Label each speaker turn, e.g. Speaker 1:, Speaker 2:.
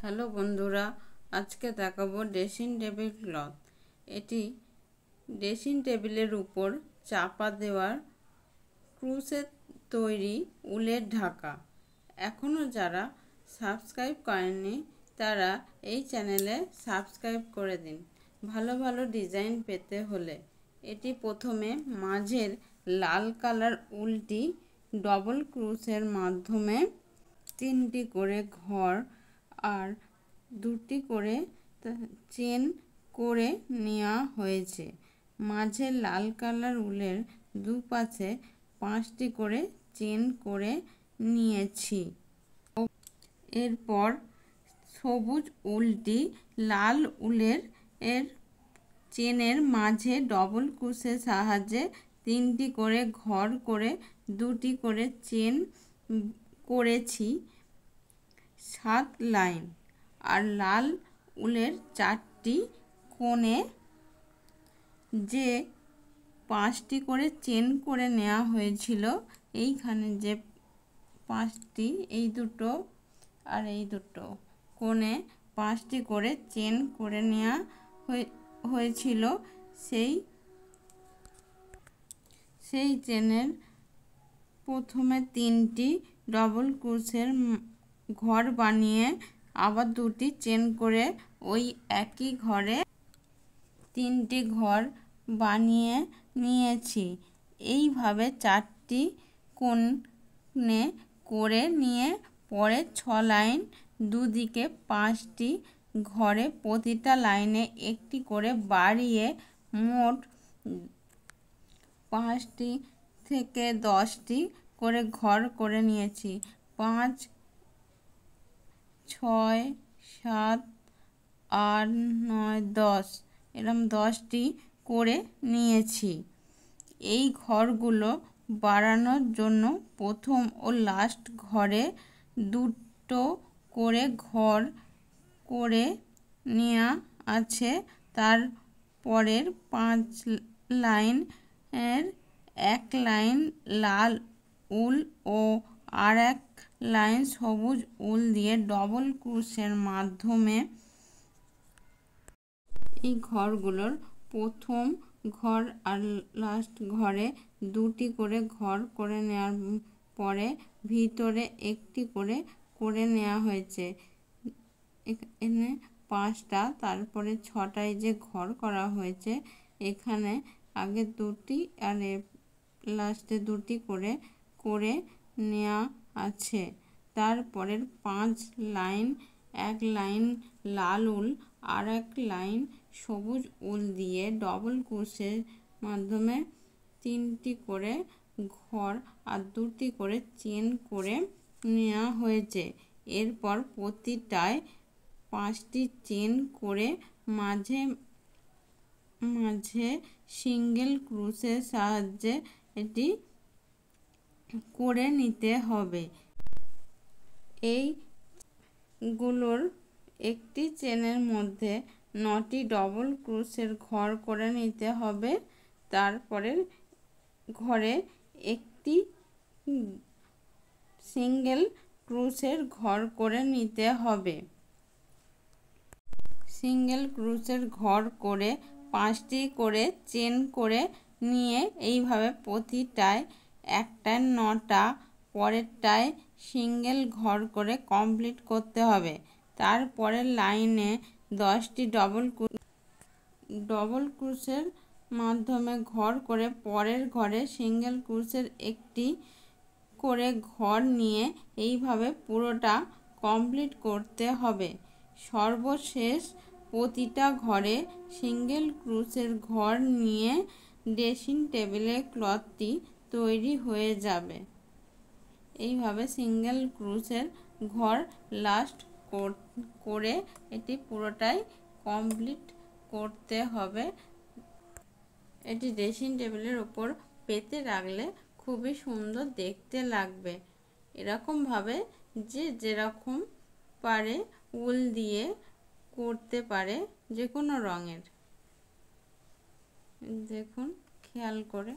Speaker 1: Hello বন্ধুরা, আজকে দেখাবো ড্রেসিং টেবিল ক্লথ। এটি ড্রেসিং টেবিলের উপর চাপা দেওয়ার ক্রুশের তৈরি উলের ঢাকা। এখনও যারা সাবস্ক্রাইব করেননি তারা এই চ্যানেলে সাবস্ক্রাইব করে দিন ভালো ভালো ডিজাইন পেতে হলে। এটি প্রথমে মাঝের লাল কালার উলটি ডবল ক্রুশের মাধ্যমে 3টি করে ঘর আর 2টি করে চেন করে নেওয়া হয়েছে। মাঝে লাল কালার উলের দুপাশে 5টি করে চেন করে নিয়েছি। এরপর সবুজ উলটি লাল উলের চেনের মাঝে ডবল ক্রুশের সাহায্যে 3টি করে ঘর করে 2টি করে চেন করেছি 7 লাইন। আর লাল উলের 4টি কোণে যে 5টি করে চেন করে নেওয়া হয়েছিল, এইখানে যে 5টি, এই দুটো আর এই দুটো কোণে 5টি করে চেন করে নেওয়া হয়েছিল। সেই চেনের প্রথমে 3টি ডবল ক্রুশের ঘর বানিয়ে আবার 2টি চেন করে ওই একই ঘরে 3টি ঘর বানিয়ে নিয়েছি। এইভাবে 4টি কোণে করে নিয়ে পরে 6 লাইন, দুদিকে 5টি ঘরে প্রতিটা লাইনে একটি করে বাড়িয়ে মোট 5টি থেকে 10টি করে ঘর করে নিয়েছি। 5, 6, 7, 8, 9, 10 এরকম 10টি করে নিয়েছি। এই ঘরগুলো বাড়ানোর জন্য প্রথম ও লাস্ট ঘরে 2টো করে ঘর করে নেওয়া আছে। তারপরের 5 লাইনের 1 লাইন লাল উল ও আর 1 লাইন সবুজ উল দিয়ে ডবল ক্রুশের মাধ্যমে এই ঘরগুলোর প্রথম ঘর আর লাস্ট ঘরে 2টি করে ঘর করে নেওয়ার পরে ভিতরে একটি করে নেওয়া হয়েছে। এখানে 5টা, তারপরে 6টায় যে ঘর করা হয়েছে, এখানে আগে 2টি আর লাস্টে 2টি করে নেওয়া আছে। তারপরের 5 লাইন 1 লাইন লাল উল আর 1 লাইন সবুজ উল দিয়ে ডবল ক্রুশের মাধ্যমে 3টি করে ঘর আর 2টি করে চেন করে নেওয়া হয়েছে। এরপর প্রতিটায় 5টি চেন করে মাঝে সিঙ্গেল ক্রুশের সাহায্যে এটি করে নিতে হবে। এইগুলোর একটি চেনের মধ্যে 9টি ডবল ক্রুশের ঘর করে নিতে হবে। তারপরে ঘরে একটি সিঙ্গেল ক্রুশের ঘর করে নিতে হবে। সিঙ্গেল ক্রুশের ঘর করে 5টি করে চেন করে নিয়ে এইভাবে প্রতিটায় একটায় 9টা, পরেরটায় সিঙ্গেল ঘর করে কমপ্লিট করতে হবে। তারপরের লাইনে 10টি ডবল ক্রুশের মাধ্যমে ঘর করে পরের ঘরে সিঙ্গেল ক্রুশের একটি করে ঘর নিয়ে এইভাবে পুরোটা কমপ্লিট করতে হবে। সর্বশেষ প্রতিটা ঘরে সিঙ্গেল ক্রুশের ঘর নিয়ে ড্রেসিং টেবিলের ক্লথটি তৈরি হয়ে যাবে। এইভাবে সিঙ্গেল ক্রুশের ঘর লাস্ট করে এটি পুরোটাই কমপ্লিট করতে হবে। এটি ড্রেসিং টেবিলের উপর পেতে রাখলে খুবই সুন্দর দেখতে লাগবে। এরকমভাবে যে যেরকম পারে উল দিয়ে করতে পারে, যে কোনো রঙের। দেখুন খেয়াল করে।